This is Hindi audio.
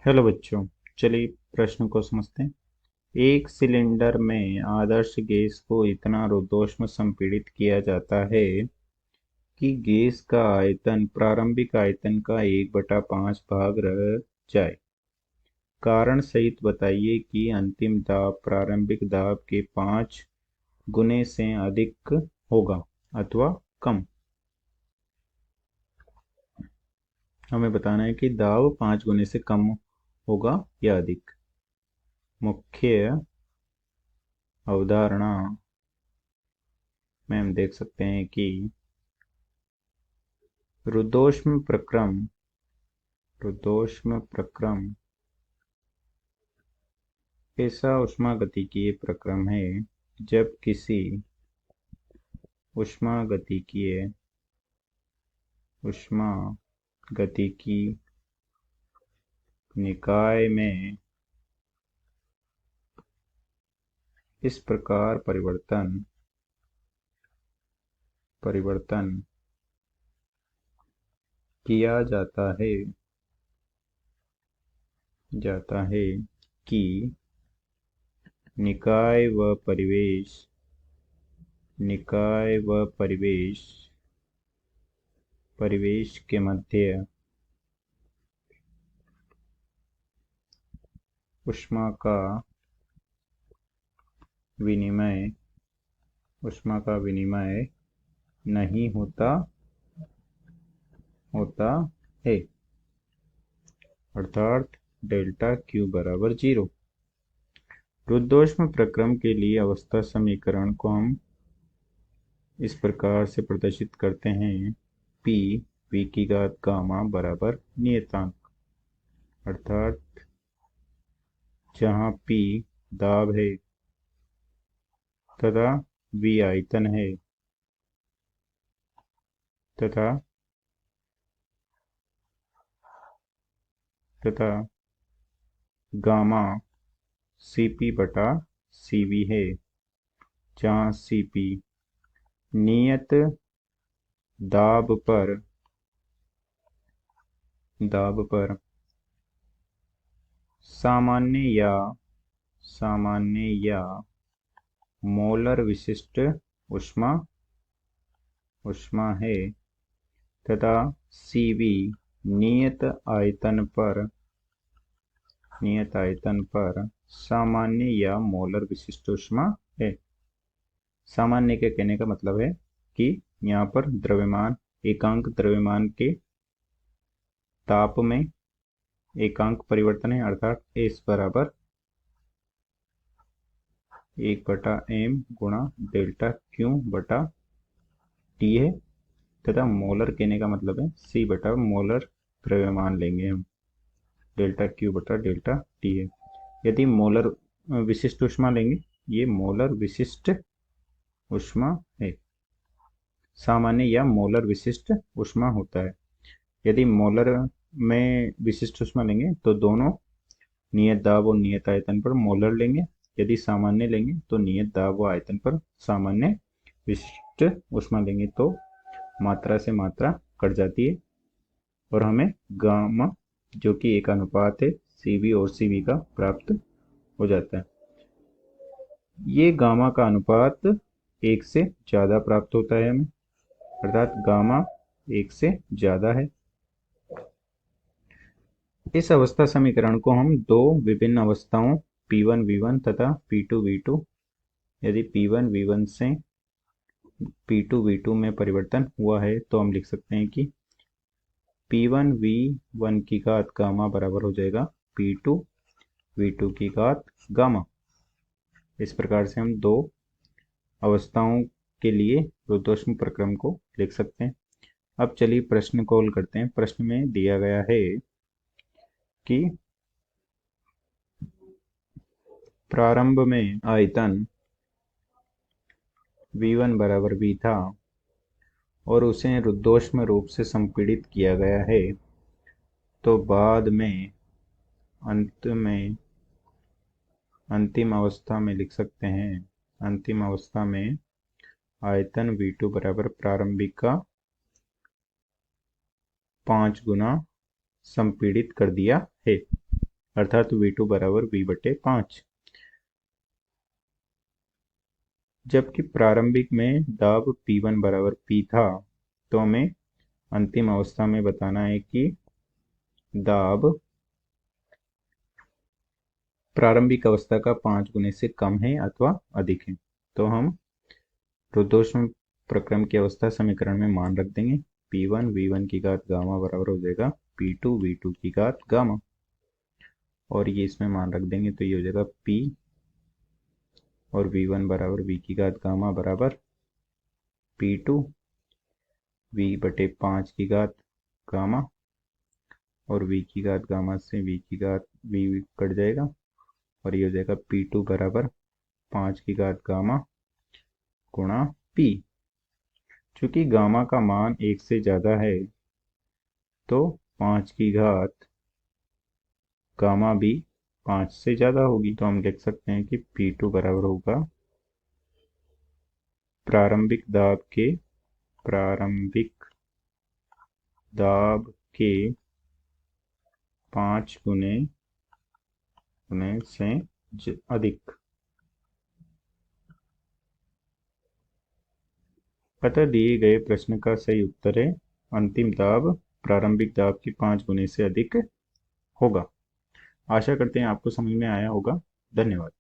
हेलो बच्चों। चलिए प्रश्न को समझते हैं। एक सिलेंडर में आदर्श गैस को इतना रुद्धोष्म संपीड़ित किया जाता है कि गैस का आयतन प्रारंभिक आयतन का 1/5 भाग रह जाए। कारण सहित बताइए कि अंतिम दाब प्रारंभिक दाब के 5 गुने से अधिक होगा अथवा कम। हमें बताना है कि दाब 5 गुने से कम होगा या अधिक। मुख्य अवधारणा में हम देख सकते हैं कि रुद्धोष्म प्रक्रम ऐसा ऊष्मागतिकीय प्रक्रम है जब किसी ऊष्मागतिकी निकाय में इस प्रकार परिवर्तन किया जाता है कि निकाय व परिवेश के मध्य ऊष्मा का विनिमय नहीं होता है, अर्थात डेल्टा Q बराबर 0। रुद्धोष्म प्रक्रम के लिए अवस्था समीकरण को हम इस प्रकार से प्रदर्शित करते हैं। P v की घात गामा बराबर नियतांक, अर्थात जहाँ P दाब है तथा v आयतन है तथा गामा Cp बटा Cv है, जहाँ Cp नियत दाब पर सामान्य या मोलर विशिष्ट ऊष्मा है तथा Cv नियत आयतन पर सामान्य या मोलर विशिष्ट ऊष्मा है। सामान्य के कहने का मतलब है कि यहाँ पर द्रव्यमान एकांक द्रव्यमान के ताप में एकांक परिवर्तन है, अर्थात S बराबर 1/m गुणा डेल्टा Q बटा T है तथा मोलर कहने का मतलब है C बटा मोलर द्रव्यमान लेंगे हम, डेल्टा Q बटा डेल्टा T है। यदि मोलर विशिष्ट ऊष्मा लेंगे, ये मोलर विशिष्ट ऊष्मा है। सामान्य या मोलर विशिष्ट ऊष्मा होता है। यदि मोलर में विशिष्ट ऊष्मा लेंगे तो दोनों नियत दाब और नियत आयतन पर मोलर लेंगे। यदि सामान्य लेंगे तो नियत दाब व आयतन पर सामान्य विशिष्ट ऊष्मा लेंगे तो मात्रा से मात्रा कट जाती है और हमें गामा जो कि एक अनुपात है Cv और Cv का प्राप्त हो जाता है। ये गामा का अनुपात 1 से ज़्यादा प्राप्त होता है हमें, अर्थात गामा 1 से ज़्यादा है। इस अवस्था समीकरण को हम दो विभिन्न अवस्थाओं P1 V1 तथा P2 V2, यदि P1 V1 से P2 V2 में परिवर्तन हुआ है तो हम लिख सकते हैं कि P1 V1 की घात गामा बराबर हो जाएगा P2 V2 की घात गामा। इस प्रकार से हम दो अवस्थाओं के लिए रुद्धोष्म प्रक्रम को लिख सकते हैं। अब चलिए प्रश्न को हल करते हैं। प्रश्न में दिया गया है कि प्रारंभ में आयतन V1 बराबर V था और उसे रुद्धोष्म रूप से संपीड़ित किया गया है, तो बाद में अंतिम अवस्था में लिख सकते हैं। अंतिम अवस्था में आयतन V2 बराबर प्रारंभिक का 5 गुना संपीड़ित कर दिया है। अर्थात V2 बराबर V/5। जबकि प्रारंभिक में दाब P1 बराबर P था, तो हमें अंतिम अवस्था में बताना है कि दाब प्रारंभिक अवस्था का 5 गुने से कम है अथवा अधिक है। तो हम रुद्धोष्म प्रक्रम की अवस्था समीकरण में मान रख देंगे। P1 V1 की घात गामा बराबर हो जाएगा P2 V2 की घात गामा, और ये इसमें मान रख देंगे तो ये हो जाएगा P और V1 बराबर V की घात गामा बराबर P2 V/5 की घात गामा, और V की घात गामा से V की घात V कट जाएगा, और ये हो जाएगा P2 बराबर 5 की घात गामा गुणा P। चूंकि गामा का मान 1 से ज़्यादा है, तो 5 की घात गामा भी 5 से ज़्यादा होगी। तो हम लिख सकते हैं कि P2 बराबर होगा प्रारंभिक दाब के 5 गुने से अधिक। अतः दिए गए प्रश्न का सही उत्तर है अंतिम दाब प्रारंभिक दाब के 5 गुने से अधिक होगा। आशा करते हैं आपको समझ में आया होगा। धन्यवाद।